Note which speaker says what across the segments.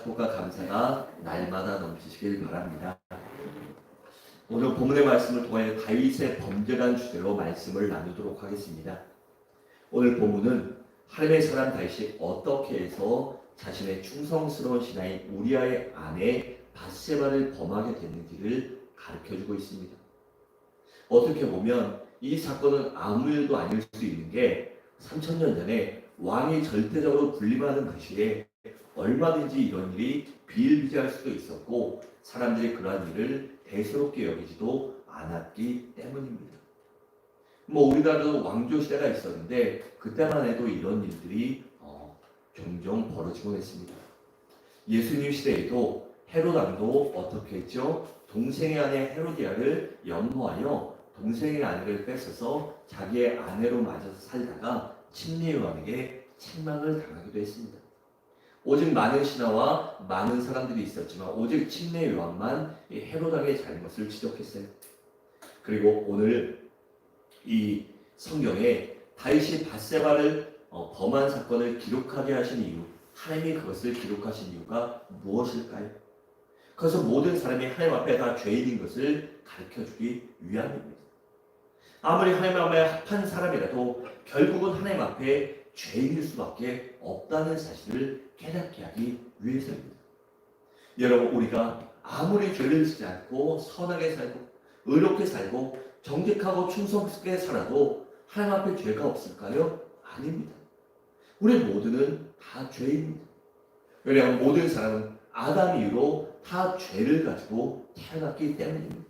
Speaker 1: 축복과 감사가 날마다 넘치시길 바랍니다. 오늘 본문의 말씀을 통해 다윗의 범죄란 주제로 말씀을 나누도록 하겠습니다. 오늘 본문은 하나님의 사람 다윗이 어떻게 해서 자신의 충성스러운 신하인 우리아의 아내 밧세바를 범하게 됐는지를 가르쳐주고 있습니다. 어떻게 보면 이 사건은 아무 일도 아닐 수 있는 게 3000년 전에 왕이 절대적으로 군림하는 그 시에 얼마든지 이런 일이 비일비재할 수도 있었고 사람들이 그러한 일을 대수롭게 여기지도 않았기 때문입니다. 우리나라도 왕조 시대가 있었는데 그때만 해도 이런 일들이 종종 벌어지곤 했습니다. 예수님 시대에도 헤롯 왕도 어떻게 했죠? 동생의 아내 헤로디아를 염노하여 동생의 아내를 뺏어서 자기의 아내로 맞아서 살다가 침례 요한에게 책망을 당하기도 했습니다. 오직 많은 신하와 많은 사람들이 있었지만 오직 침례 요한만 헤롯 왕의 잘못을 지적했어요. 그리고 오늘 이 성경에 다윗이 밧세바를 범한 사건을 기록하게 하신 이유, 하나님이 그것을 기록하신 이유가 무엇일까요? 그것은 모든 사람이 하나님 앞에 다 죄인인 것을 가르쳐주기 위함입니다. 아무리 하나님 앞에 합한 사람이라도 결국은 하나님 앞에 죄인일 수밖에 없다는 사실을 깨닫게 하기 위해서입니다. 여러분, 우리가 아무리 죄를 짓지 않고 선하게 살고 의롭게 살고 정직하고 충성스럽게 살아도 하나님 앞에 죄가 없을까요? 아닙니다. 우리 모두는 다 죄입니다. 왜냐하면 모든 사람은 아담 이후로 다 죄를 가지고 태어났기 때문입니다.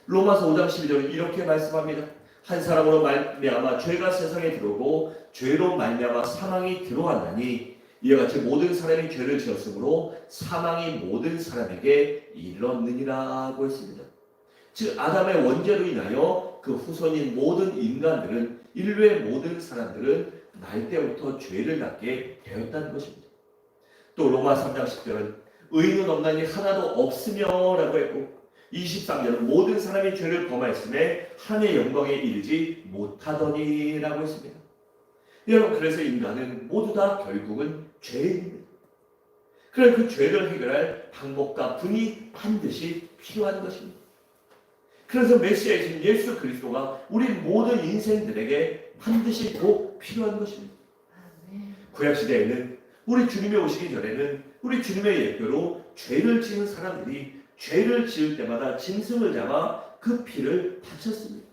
Speaker 1: 로마서 5장 12절은 이렇게 말씀합니다. 한 사람으로 말미암아 죄가 세상에 들어오고 죄로 말미암아 사망이 들어왔나니 이와 같이 모든 사람이 죄를 지었으므로 사망이 모든 사람에게 이르렀느니라고 했습니다. 즉 아담의 원죄로 인하여 그 후손인 모든 인간들은 인류의 모든 사람들은 날 때부터 죄를 갖게 되었다는 것입니다. 또 로마 3장 10절은 의인은 없나니 하나도 없으며 라고 했고 23절은 모든 사람이 죄를 범하였음에 하나님의 영광에 이르지 못하더니 라고 했습니다. 여러분, 그래서 인간은 모두 다 결국은 죄인입니다. 그래서 그 죄를 해결할 방법과 분이 반드시 필요한 것입니다. 그래서 메시아이신 예수 그리스도가 우리 모든 인생들에게 반드시 꼭 필요한 것입니다. 구약시대에는 우리 주님이 오시기 전에는 우리 주님의 예표로 죄를 지은 사람들이 죄를 지을 때마다 짐승을 잡아 그 피를 바쳤습니다.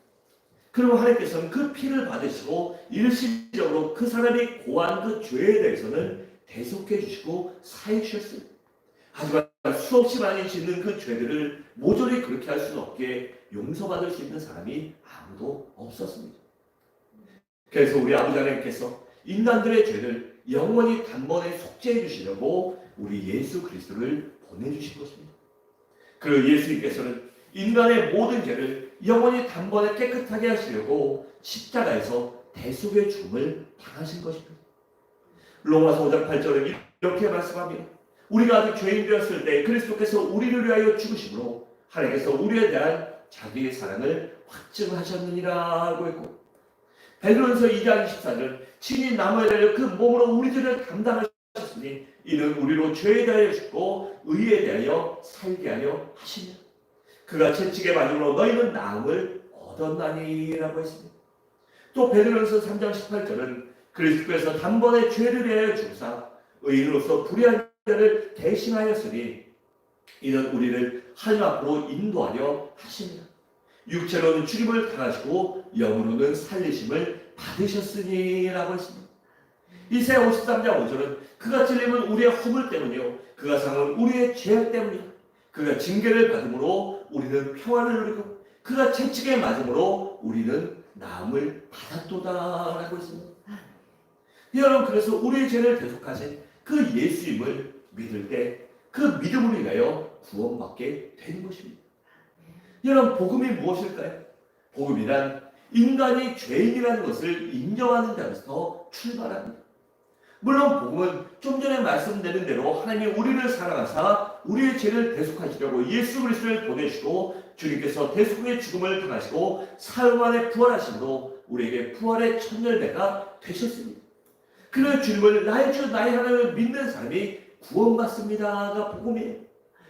Speaker 1: 그리고 하나님께서는 그 피를 받으시고 일시적으로 그 사람이 고한 그 죄에 대해서는 대속해 주시고 사해 주셨습니다. 하지만 수없이 많이 짓는 그 죄들을 모조리 그렇게 할 수는 없게 용서받을 수 있는 사람이 아무도 없었습니다. 그래서 우리 아버지 하나님께서 인간들의 죄를 영원히 단번에 속죄해 주시려고 우리 예수 그리스도를 보내주신 것입니다. 그리고 예수님께서는 인간의 모든 죄를 영원히 단번에 깨끗하게 하시려고 십자가에서 대속의 죽음을 당하신 것입니다. 로마서 5장 8절은 이렇게 말씀합니다. 우리가 아직 죄인 되었을 때 그리스도께서 우리를 위하여 죽으심으로 하나님께서 우리에 대한 자기의 사랑을 확증하셨느니라고 했고 베드로전서 2장 24절 친히 나무에 달려 그 몸으로 우리 죄를 감당하셨으니 이는 우리로 죄에 대하여 죽고 의에 대하여 살게 하려 하시며 그가 채찍에 맞음으로 너희는 나음을 얻었나니라고 했습니다. 또 베드로전서 3장 18절은 그리스도께서 단번에 죄를 위하여 죽사 의인으로서 불의한 자를 대신하였으니 이는 우리를 하나님 앞으로 인도하려 하십니다. 육체로는 죽임을 당하시고 영으로는 살리심을 받으셨으니라고 했습니다. 이사야 53장 5절은 그가 찔림은 우리의 허물 때문이요 그가 상은 우리의 죄악 때문이요 그가 징계를 받음으로 우리는 평안을 누리고 그가 채찍에 맞음으로 우리는 나음을 받았도다라고 했습니다. 여러분, 그래서 우리의 죄를 대속하신 그 예수님을 믿을 때 그 믿음으로 인하여 구원받게 되는 것입니다. 여러분, 복음이 무엇일까요? 복음이란 인간이 죄인이라는 것을 인정하는 데서 출발합니다. 물론 복음은 좀 전에 말씀드린 대로 하나님이 우리를 사랑하사 우리의 죄를 대속하시려고 예수 그리스도를 보내시고 주님께서 대속의 죽음을 당하시고 사흘 만에 부활하심으로 우리에게 부활의 첫 열매가 되셨습니다. 그 주님을 나의 주 나의 하나님을 믿는 사람이 구원받습니다가 복음이에요.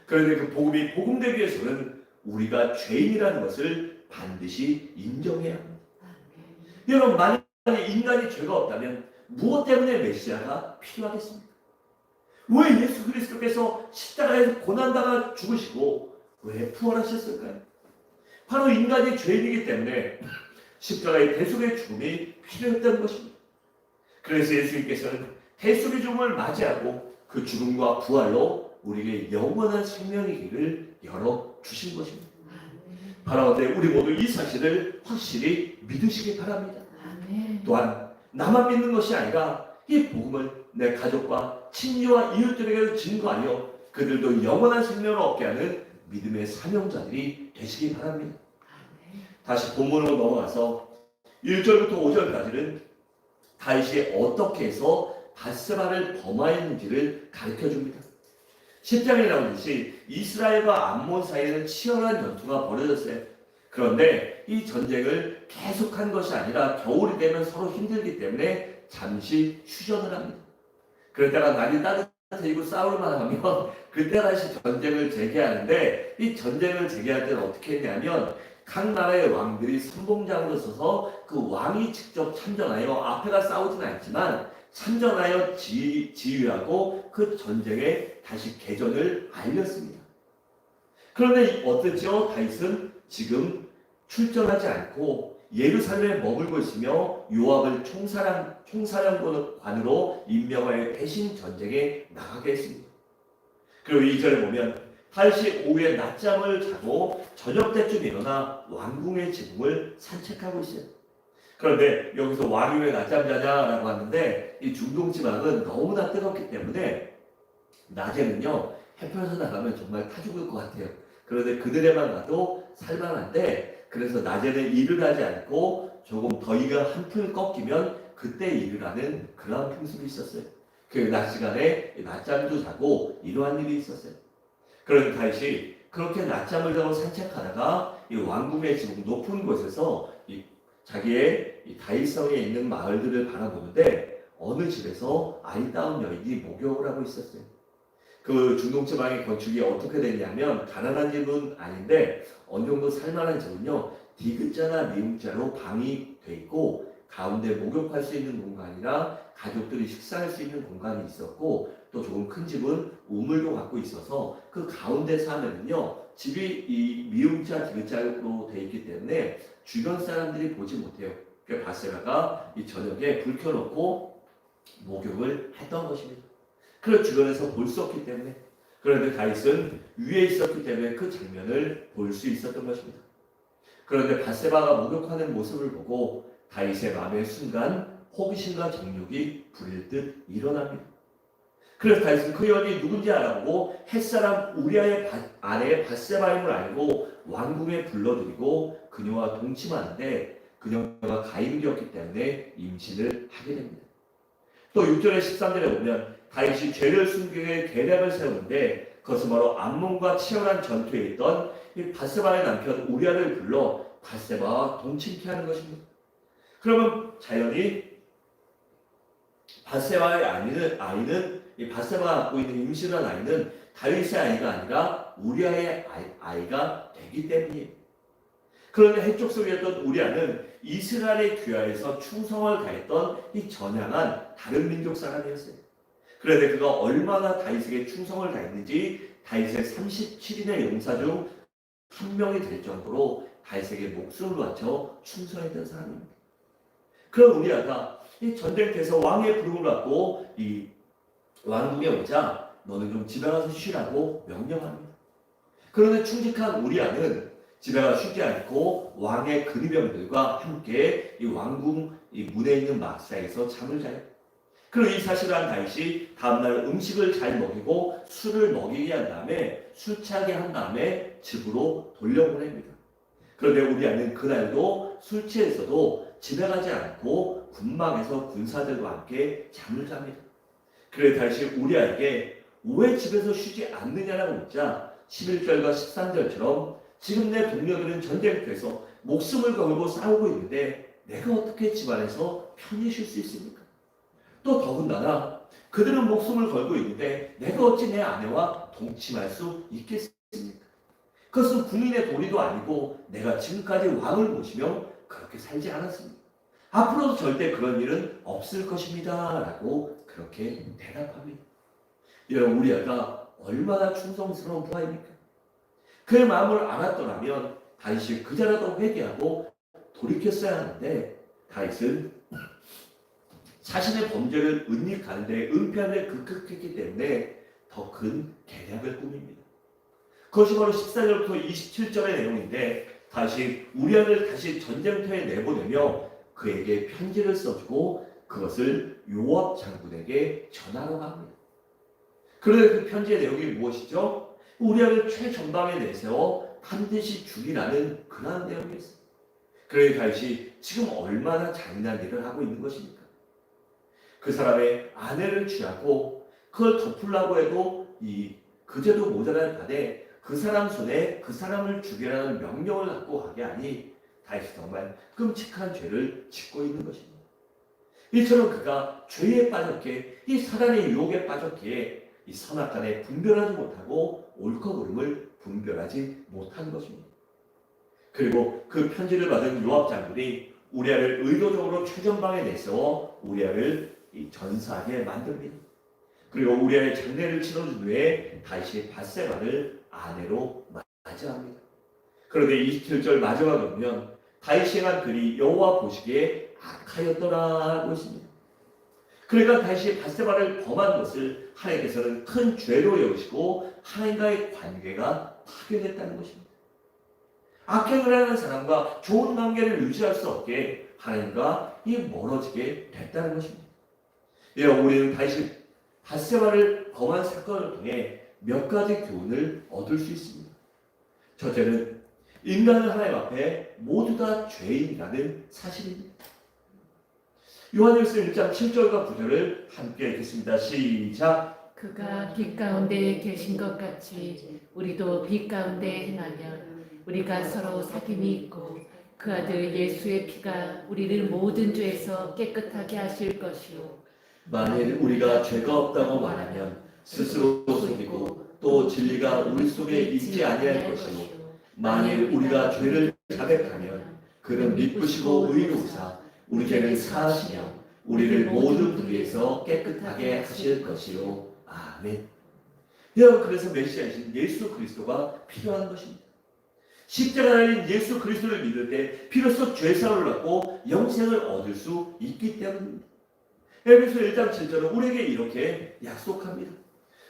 Speaker 1: 그런데 그 복음이 복음되기 위해서는 우리가 죄인이라는 것을 반드시 인정해야 합니다. 여러분, 만약에 인간이 죄가 없다면 무엇 때문에 메시아가 필요하겠습니까? 왜 예수 그리스도께서 십자가에서 고난당하 죽으시고 왜 부활하셨을까요? 바로 인간이 죄인이기 때문에 십자가의 대속의 죽음이 필요했던 것입니다. 그래서 예수님께서는 대속의 죽음을 맞이하고 그 죽음과 부활로 우리에게 영원한 생명의 길을 열어주신 것입니다. 바라오되 우리 모두 이 사실을 확실히 믿으시기 바랍니다. 또한 나만 믿는 것이 아니라 이 복음을 내 가족과 친지와 이웃들에게 증거하여 그들도 영원한 생명을 얻게 하는 믿음의 사명자들이 되시기 바랍니다. 다시 본문으로 넘어가서 1절부터 5절까지는 다윗이 어떻게 해서 밧세바를 범하였는지를 가르쳐줍니다. 10장에 나오듯이 이스라엘과 암몬 사이에는 치열한 전투가 벌어졌어요. 그런데 이 전쟁을 계속한 것이 아니라 겨울이 되면 서로 힘들기 때문에 잠시 휴전을 합니다. 그러다가 날이 따뜻해지고 싸울만 하면 그때 다시 전쟁을 재개하는데, 이 전쟁을 재개할 때는 어떻게 했냐면 각 나라의 왕들이 선봉장으로 서서 그 왕이 직접 참전하여 앞에가 싸우진 않지만 참전하여 지휘하고 그 전쟁에 다시 개전을 알렸습니다. 그런데 어땠죠? 다윗은 지금 출전하지 않고 예루살렘에 머물고 있으며 요압을 총사령관으로 임명하여 대신 전쟁에 나가게 했습니다. 그리고 2절에 보면 다윗이 오후에 낮잠을 자고 저녁 때쯤 일어나 왕궁의 지붕을 산책하고 있어요. 그런데 여기서 왕이 왜 낮잠 자냐라고 하는데, 이 중동 지방은 너무나 뜨겁기 때문에 낮에는요 햇볕에 나가면 정말 타 죽을 것 같아요. 그런데 그들에만 가도 살만한데, 그래서 낮에는 일을 하지 않고 조금 더위가 한풀 꺾이면 그때 일을 하는 그러한 풍습이 있었어요. 그 낮 시간에 낮잠도 자고 이러한 일이 있었어요. 그런데 다윗이 그렇게 낮잠을 자고 산책하다가 이 왕궁의 지붕 높은 곳에서 자기의 다윗성에 있는 마을들을 바라보는데 어느 집에서 아리따운 여인이 목욕을 하고 있었어요. 그 중동 지방의 건축이 어떻게 됐냐면 가난한 집은 아닌데 어느 정도 살만한 집은요 디귿자나 미음자로 방이 돼 있고 가운데 목욕할 수 있는 공간이나 가족들이 식사할 수 있는 공간이 있었고, 또 조금 큰 집은 우물도 갖고 있어서 그 가운데 사면은요 집이 이 미음자 디귿자로 돼 있기 때문에 주변 사람들이 보지 못해요. 그러니까 밧세바가 이 저녁에 불 켜놓고 목욕을 했던 것입니다. 그걸 주변에서 볼 수 없기 때문에. 그런데 다윗은 위에 있었기 때문에 그 장면을 볼 수 있었던 것입니다. 그런데 밧세바가 목욕하는 모습을 보고 다윗의 마음의 순간 호기심과 정욕이 불일 듯 일어납니다. 그래서 다윗은 그 여인이 누군지 알아보고 햇사람 우리아의 아내 밧세바임을 알고 왕궁에 불러들이고 그녀와 동침하는데, 그녀가 가임기였기 때문에 임신을 하게 됩니다. 또 6절에 13절에 보면 다윗이 죄를 숨기기 위해 계략을 세우는데 그것은 바로 암몬과 치열한 전투에 있던 이 밧세바의 남편 우리아를 불러 밧세바와 동침케 하는 것입니다. 그러면 자연히 밧세바의 아이는 이 밧세바가 갖고 있는 임신한 아이는 다윗의 아이가 아니라 우리아의 아이가 되기 때문이에요. 그런데 해쪽 속이었던 우리아는 이스라엘의 귀하에서 충성을 다했던 이 전향한 다른 민족 사람이었어요. 그런데 그가 얼마나 다윗에게 충성을 다했는지 다윗의 37인의 용사 중 한 명이 될 정도로 다윗에게 목숨을 바쳐 충성했던 사람입니다. 그런 우리아가 이 전쟁터에서 왕의 부름을 받고 이 왕궁에 오자 너는 좀 집에 가서 쉬라고 명령합니다. 그런데 충직한 우리아는 집에 가서 쉬지 않고 왕의 근위병들과 함께 이 왕궁 이 문에 있는 막사에서 잠을 자요. 그리고 이 사실을 한 다윗이 다음날 음식을 잘 먹이고 술을 먹이게 한 다음에 술 취하게 한 다음에 집으로 돌려보냅니다. 그런데 우리아는 그날도 술 취해서도 집에 가지 않고 군막에서 군사들과 함께 잠을 잡니다. 그래서 다윗이 우리아에게 왜 집에서 쉬지 않느냐라고 묻자 11절과 13절처럼 지금 내 동료들은 전쟁터에서 목숨을 걸고 싸우고 있는데 내가 어떻게 집안에서 편히 쉴 수 있습니까? 또 더군다나 그들은 목숨을 걸고 있는데 내가 어찌 내 아내와 동침할 수 있겠습니까? 그것은 군인의 도리도 아니고 내가 지금까지 왕을 모시며 그렇게 살지 않았습니다. 앞으로도 절대 그런 일은 없을 것입니다. 라고 그렇게 대답합니다. 여러분, 우리아가 얼마나 충성스러운 부하입니까? 그의 마음을 알았더라면 다윗이 그자라도 회개하고 돌이켰어야 하는데 다윗은 자신의 범죄를 은닉하는 데 은폐함에 급급했기 때문에 더 큰 계략을 꾸밉니다. 그것이 바로 14절부터 27절의 내용인데 다시 우리아를 다시 전쟁터에 내보내며 그에게 편지를 써주고 그것을 요압 장군에게 전하라고 합니다. 그런데 그 편지의 내용이 무엇이죠? 우리아를 최전방에 내세워 반드시 죽이라는 그러한 내용이었습니다. 그러니 다윗이 지금 얼마나 잔인한 일을 하고 있는 것입니까? 그 사람의 아내를 취하고 그걸 덮으려고 해도 그제도 모자랄 판에 그 사람 손에 그 사람을 죽이라는 명령을 갖고 가게 하니 다윗이 정말 끔찍한 죄를 짓고 있는 것입니다. 이처럼 그가 죄에 빠졌기에 이 사단의 유혹에 빠졌기에 이 선악간에 분별하지 못하고 옳고 그름을 분별하지 못한 것입니다. 그리고 그 편지를 받은 요압 장군이 우리아를 의도적으로 최전방에 내세워 우리아를 전사하게 만듭니다. 그리고 우리아의 장례를 치러준 후에 다시 밧세바를 아내로 맞이합니다. 그런데 27절 마지막에 보면 다윗이 행한 글이 여호와 보시기에 악하였더라 것입니다. 그러니까 다윗이 밧세바를 범한 것을 하나님께서는 큰 죄로 여기시고 하나님과의 관계가 파괴됐다는 것입니다. 악행을 하는 사람과 좋은 관계를 유지할 수 없게 하나님과 멀어지게 됐다는 것입니다. 우리는 다윗이 밧세바를 범한 사건을 통해 몇 가지 교훈을 얻을 수 있습니다. 첫째는 인간은 하나님 앞에 모두 다 죄인이라는 사실입니다. 요한일서 1장 7절과 9절을 함께 읽겠습니다. 시작.
Speaker 2: 그가 빛 가운데 계신 것 같이 우리도 빛 가운데 행하면 우리가 서로 사귐이 있고 그 아들 예수의 피가 우리를 모든 죄에서 깨끗하게 하실 것이요
Speaker 1: 만일 우리가 죄가 없다고 말하면 스스로 속이고 또 진리가 우리 속에 있지 아니할 것이요 만일 우리가 죄를 자백하면 그는 믿으시고 의로우사 우리 죄를 사하시며 우리를 모든 불의에서 깨끗하게 하실 것이요 아멘. 그래서 메시아이신 예수 그리스도가 필요한 것입니다. 십자가에 예수 그리스도를 믿을 때 비로소 죄사함을 받고 영생을 얻을 수 있기 때문입니다. 에베소 1장 7절은 우리에게 이렇게 약속합니다.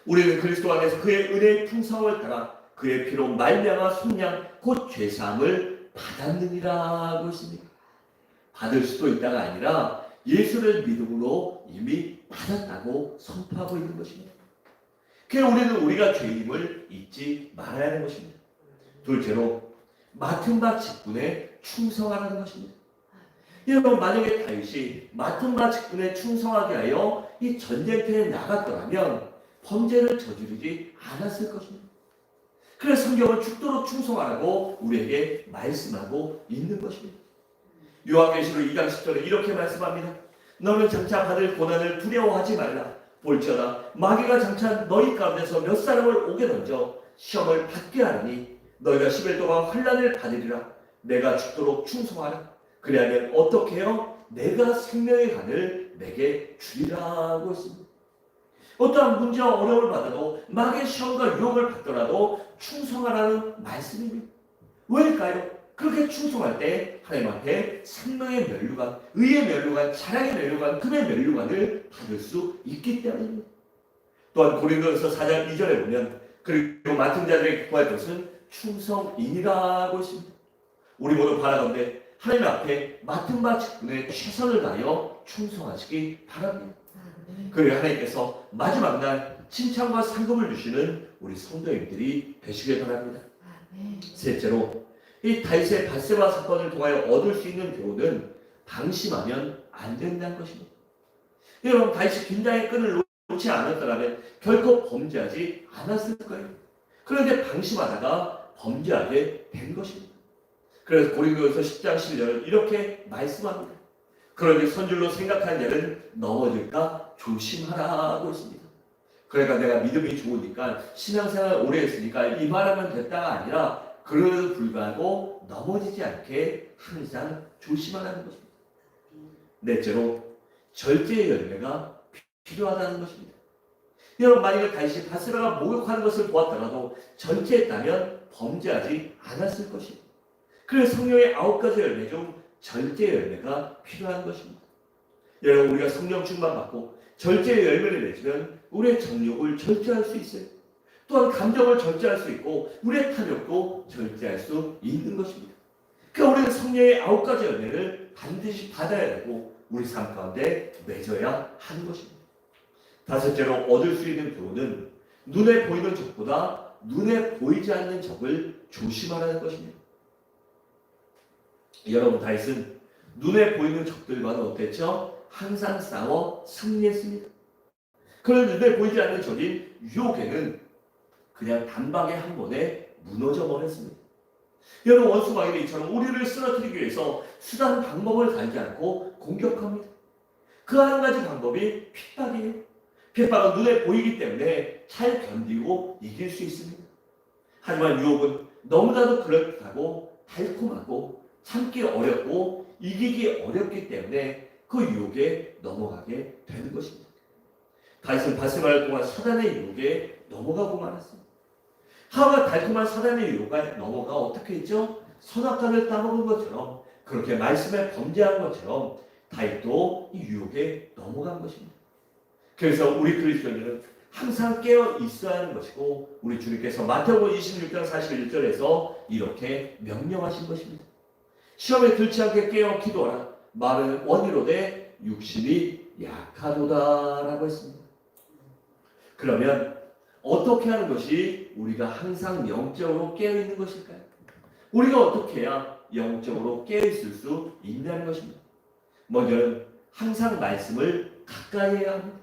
Speaker 1: 우리는 그리스도 안에서 그의 은혜의 풍성을 따라 그의 피로 말미암아 속량 곧 죄사함을 받았느니라 것입니다. 받을 수도 있다가 아니라 예수를 믿음으로 이미 받았다고 선포하고 있는 것입니다. 그래서 우리는 우리가 죄임을 잊지 말아야 하는 것입니다. 둘째로 맡은 바 직분에 충성하라는 것입니다. 여러분, 만약에 다윗이 맡은 바 직분에 충성하게 하여 이 전쟁터에 나갔더라면 범죄를 저지르지 않았을 것입니다. 그래서 성경은 죽도록 충성하라고 우리에게 말씀하고 있는 것입니다. 요한계시록 2장 10절에 이렇게 말씀합니다. 너는 장차 받을 고난을 두려워하지 말라. 볼지어다 마귀가 장차 너희 가운데서 몇 사람을 옥에 던져 시험을 받게 하느니 너희가 10일 동안 환난을 받으리라. 내가 죽도록 충성하라. 그리하면 어떻게 해요? 내가 생명의 간을 내게 주리라고 했습니다. 어떠한 문제와 어려움을 받아도 마귀의 시험과 유혹을 받더라도 충성하라는 말씀입니다. 왜일까요? 그렇게 충성할 때 하나님 앞에 생명의 면류관, 의의 면류관, 자랑의 면류관, 금의 면류관을 받을 수 있기 때문입니다. 또한 고린도전서 4장 2절에 보면 그리고 맡은 자들에게 구할 것은 충성이니라고 했습니다. 우리 모두 바라건대 하나님 앞에 맡은 바 직분에 최선을 다하여 충성하시기 바랍니다. 그리고 하나님께서 마지막 날 칭찬과 상급을 주시는 우리 성도님들이 되시길 바랍니다. 셋째로 이 다윗의 밧세바 사건을 통하여 얻을 수 있는 교훈은 방심하면 안 된다는 것입니다. 여러분, 다윗이 긴장의 끈을 놓지 않았더라면 결코 범죄하지 않았을 거예요. 그런데 방심하다가 범죄하게 된 것입니다. 그래서 고린도전서 10장 11절은 이렇게 말씀합니다. 그러니 선줄로 생각하는 자는 넘어질까 조심하라고 했습니다. 그러니까 내가 믿음이 좋으니까 신앙생활 오래 했으니까 이 말하면 됐다가 아니라 그럼에도 불구하고 넘어지지 않게 항상 조심하라는 것입니다. 넷째로 절제의 열매가 필요하다는 것입니다. 여러분 만약에 다윗이 바세바가 목욕하는 것을 보았더라도 절제했다면 범죄하지 않았을 것입니다. 그래서 성령의 9가지 열매 중 절제의 열매가 필요한 것입니다. 여러분 우리가 성령 충만 받고 절제의 열매를 맺으면 우리의 정욕을 절제할 수 있어요. 또한 감정을 절제할 수 있고 우리의 탐욕도 절제할 수 있는 것입니다. 그러니까 우리는 성령의 9가지 열매를 반드시 받아야 되고 우리 삶 가운데 맺어야 하는 것입니다. 다섯째로 얻을 수 있는 교훈은 눈에 보이는 적보다 눈에 보이지 않는 적을 조심하라는 것입니다. 여러분 다윗은 눈에 보이는 적들과는 어땠죠? 항상 싸워 승리했습니다. 그런 눈에 보이지 않는 적인 유혹에는 그냥 단박에 한 번에 무너져 버렸습니다. 여러분 원수 마귀는 이처럼 우리를 쓰러뜨리기 위해서 수단 방법을 가리지 않고 공격합니다. 그 한 가지 방법이 핍박이에요. 핍박은 눈에 보이기 때문에 잘 견디고 이길 수 있습니다. 하지만 유혹은 너무나도 그럴듯하고 달콤하고 참기 어렵고 이기기 어렵기 때문에 그 유혹에 넘어가게 되는 것입니다. 다윗은 바세바를 통한 사단의 유혹에 넘어가고 말았습니다. 하와가 달콤한 사단의 유혹에 넘어가 어떻게 했죠? 선악과를 따먹은 것처럼 그렇게 말씀에 범죄한 것처럼 다윗도 이 유혹에 넘어간 것입니다. 그래서 우리 그리스도인들은 항상 깨어 있어야 하는 것이고 우리 주님께서 마태복음 26장 41절에서 이렇게 명령하신 것입니다. 시험에 들지 않게 깨어 기도하라. 말은 원이로되 육신이 약하도다라고 했습니다. 그러면 어떻게 하는 것이 우리가 항상 영적으로 깨어 있는 것일까요? 우리가 어떻게 해야 영적으로 깨어 있을 수 있냐는 것입니다. 먼저는 항상 말씀을 가까이 해야 합니다.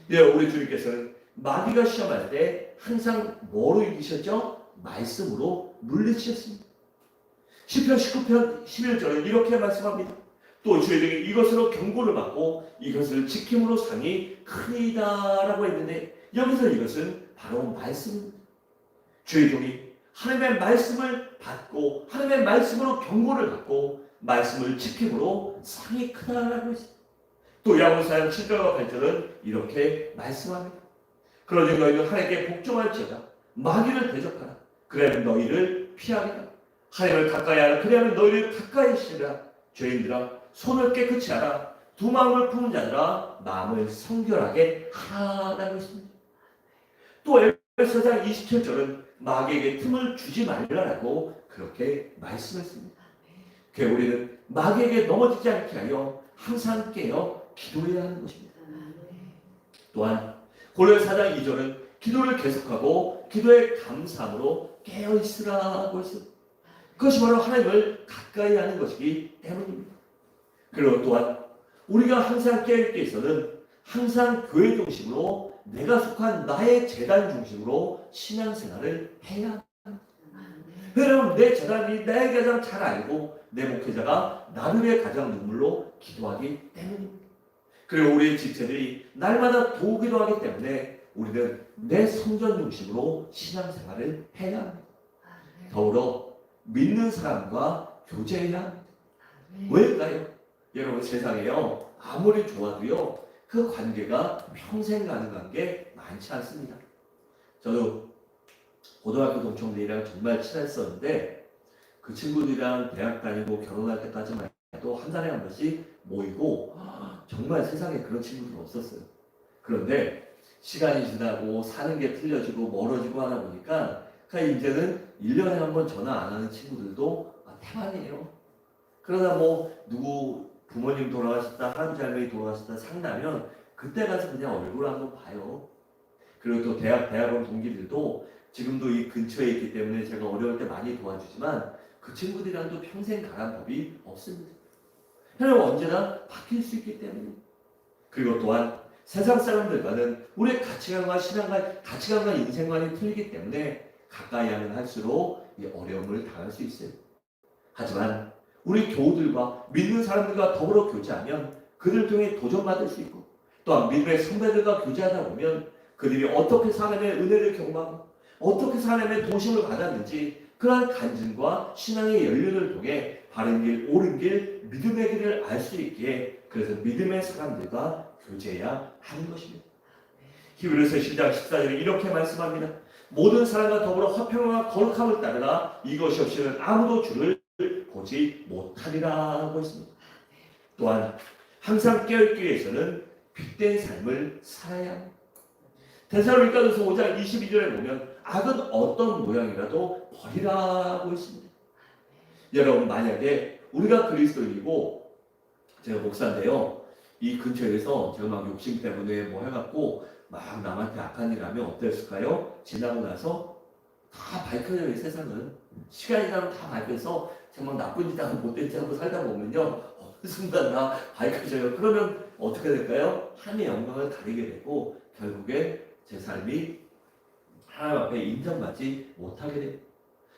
Speaker 1: 예, 우리 주님께서는 마귀가 시험할 때 항상 뭐로 이기셨죠? 말씀으로 물리치셨습니다. 시편 19편 11절은 이렇게 말씀합니다. 또 주의 종이 이것으로 경고를 받고 이것을 지킴으로 상이 크리다라고 했는데 여기서 이것은 바로 말씀입니다. 주의 종이 하나님의 말씀을 받고 하나님의 말씀으로 경고를 받고 말씀을 지킴으로 상이 크다라고 했습니다. 또 야고보서 7절과 8절은 이렇게 말씀합니다. 그러니 너희는 하나님께 복종할지어다. 마귀를 대적하라. 그래야 하너희를 피하리라. 하나님을 가까이 하라. 그래야 너희를 가까이 하시리라. 죄인들아 손을 깨끗이 하라. 두 마음을 품은 자들아 마음을 성결하게 하라고 했습니다. 또 에베소서 27절은 마귀에게 틈을 주지 말라라고 그렇게 말씀했습니다. 우리는 마귀에게 넘어지지 않게 하여 항상 깨어 기도해야 하는 것입니다. 또한 고린도서 4장 2절은 기도를 계속하고 기도의 감사함으로 깨어 있으라고 했습니다. 그것이 바로 하나님을 가까이 하는 것이기 때문입니다. 그리고 또한 우리가 항상 깨어있기 위해서는 항상 교회 중심으로 내가 속한 나의 재단 중심으로 신앙생활을 해야 합니다. 왜냐하면 내 재단이 나에게 가장 잘 알고 내 목회자가 나를 위해 가장 눈물로 기도하기 때문입니다. 그리고 우리의 지체들이 날마다 도우기도 하기 때문에 우리는 내 성전 중심으로 신앙생활을 해야 합니다. 더불어 믿는 사람과 교제해야 합니다. 왜일까요? 여러분 세상에요 아무리 좋아도요 그 관계가 평생 가능한 게 많지 않습니다. 저도 고등학교 동창들이랑 정말 친했었는데 그 친구들이랑 대학 다니고 결혼할 때까지만 해도 한 달에 한 번씩 모이고 정말 세상에 그런 친구들 없었어요. 그런데 시간이 지나고 사는 게 틀려지고 멀어지고 하다 보니까 이제는 1년에 한 번 전화 안 하는 친구들도 태반이에요. 그러다 뭐 누구 부모님 돌아가셨다 할아버지 할머니 돌아가셨다 상나면 그때 가서 그냥 얼굴 한번 봐요. 그리고 또 대학원 동기들도 지금도 이 근처에 있기 때문에 제가 어려울 때 많이 도와주지만 그 친구들이랑도 평생 가란 법이 없습니다. 하나님 언제나 바뀔 수 있기 때문입니다. 그리고 또한 세상 사람들과는 우리의 가치관과 신앙과 가치관과 인생관이 틀리기 때문에 가까이 하면 할수록 이 어려움을 당할 수 있어요. 하지만 우리 교우들과 믿는 사람들과 더불어 교제하면 그들 통해 도전받을 수 있고 또한 믿음의 선배들과 교제하다 보면 그들이 어떻게 하나님의 은혜를 경험하고 어떻게 하나님의 도심을 받았는지 그러한 간증과 신앙의 연륜을 통해 바른 길, 옳은 길, 믿음의 길을 알 수 있기에 그래서 믿음의 사람들과 교제해야 하는 것입니다. 히브리서 10장 14절에 이렇게 말씀합니다. 모든 사람과 더불어 화평과 거룩함을 따르라. 이것이 없이는 아무도 주를 보지 못하리라 하고 있습니다. 또한 항상 깨어있기 위해서는 빛된 삶을 살아야 합니다. 데살로니가전서 5장 22절에 보면 악은 어떤 모양이라도 버리라고 했습니다. 여러분, 만약에 우리가 그리스도인이고 제가 목사인데요, 이 근처에서 제가 막 욕심 때문에 뭐 해갖고 막 남한테 악한 일 하면 어땠을까요? 지나고 나서 다 밝혀져요. 이 세상은 시간이 지나면 다 밝혀서 제가 막 나쁜 짓 하고 못된 짓 하고 살다 보면요, 어느 순간 다 밝혀져요. 그러면 어떻게 될까요? 하나님의 영광을 가리게 되고 결국에 제 삶이 하나님 앞에 인정받지 못하게 됩니다.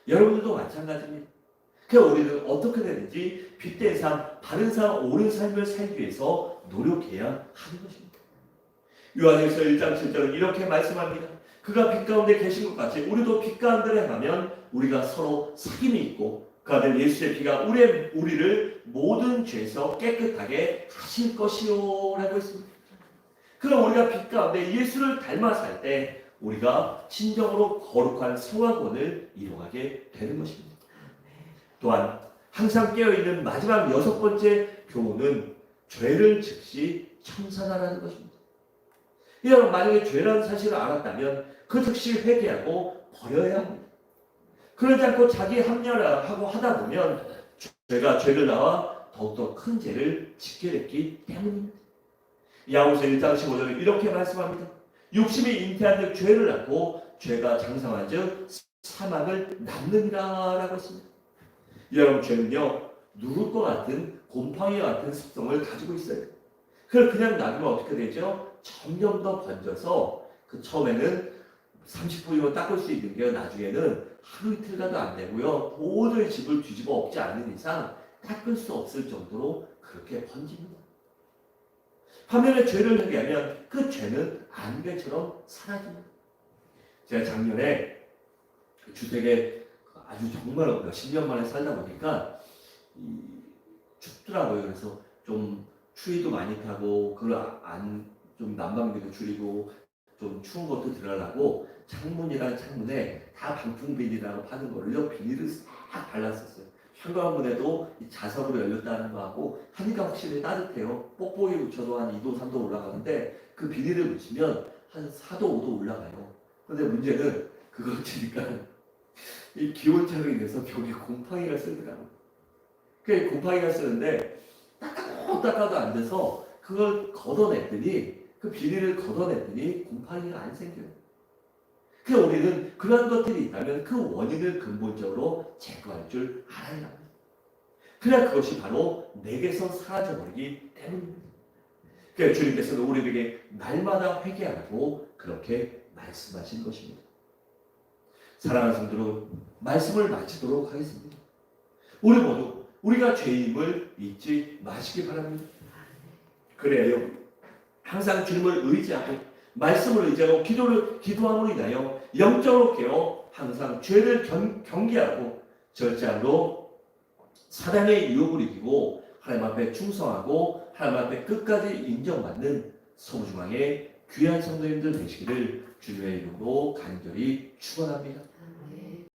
Speaker 1: 여러분들도 마찬가지입니다. 그래서 우리는 어떻게 되는지 빛된 삶, 바른 삶, 옳은 삶을 살기 위해서 노력해야 하는 것입니다. 요한일서 1장 7절은 이렇게 말씀합니다. 그가 빛 가운데 계신 것 같이 우리도 빛 가운데 행하면 우리가 서로 사귐이 있고 그 아들 예수의 피가 우리를 모든 죄에서 깨끗하게 하실 것이요 라고 했습니다. 그럼 우리가 빛 가운데 예수를 닮아 살 때 우리가 진정으로 거룩한 성화권을 이루어가게 되는 것입니다. 또한 항상 깨어있는 마지막 6번째 교훈은 죄를 즉시 청산하라는 것입니다. 여러분, 만약에 죄라는 사실을 알았다면 그 즉시 회개하고 버려야 합니다. 그러지 않고 자기 합리화하고 하다 보면 죄가 죄를 낳아 더욱더 큰 죄를 짓게 됐기 때문입니다. 야고보서 1장 15절에 이렇게 말씀합니다. 육심이 잉태한 즉 죄를 낳고 죄가 장성한 즉 사망을 낳느니라 라고 했습니다. 여러분, 죄는요 누를 것 같은 곰팡이 같은 습성을 가지고 있어요. 그걸 그냥 놔두면 어떻게 되죠? 점점 더 번져서 그 처음에는 30분이면 닦을 수 있는 게 나중에는 하루 이틀 가도 안 되고요. 도저히 집을 뒤집어 엎지 않는 이상 닦을 수 없을 정도로 그렇게 번집니다. 반면에 죄를 회개하면 그 죄는 안개처럼 사라집니다. 제가 작년에 주택에 아주 정말 몇십 년 만에 살다 보니까 춥더라고요. 그래서 좀 추위도 많이 타고 그걸 좀 난방비도 줄이고 좀 추운 것도 들어가고 창문이랑 창문에 다 방풍 비닐이라고 파는 거를요 비닐을 싹 발랐었어요. 현관문에도 자석으로 열렸다는 거하고 하니까 확실히 따뜻해요. 뽁뽁이 묻혀도 한 2도 3도 올라가는데 그 비닐을 묻히면 한 4도 5도 올라가요. 근데 문제는 그걸 치니까 이 기온차로 인해서 벽에 곰팡이가 쓰더라고요. 그 곰팡이가 쓰는데 닦아도 안 돼서 그걸 걷어냈더니 그 비닐을 걷어냈더니 곰팡이가 안 생겨요. 그래서 우리는 그런 것들이 있다면 그 원인을 근본적으로 제거할 줄 알아야 합니다. 그래야 그것이 바로 내게서 사라져버리기 때문입니다. 그래서 주님께서는 우리에게 날마다 회개하라고 그렇게 말씀하신 것입니다. 사랑하는 성도로 말씀을 마치도록 하겠습니다. 우리 모두 우리가 죄임을 잊지 마시기 바랍니다. 그래요. 항상 주님을 의지하고 말씀을 의지하고 기도함으로 인하여 영적으로 깨어 항상 죄를 경계하고 절제함으로 사단의 유혹을 이기고 하나님 앞에 충성하고 하나님 앞에 끝까지 인정받는 서부중앙의 귀한 성도님들 되시기를 주님의 이름으로 간절히 축원합니다.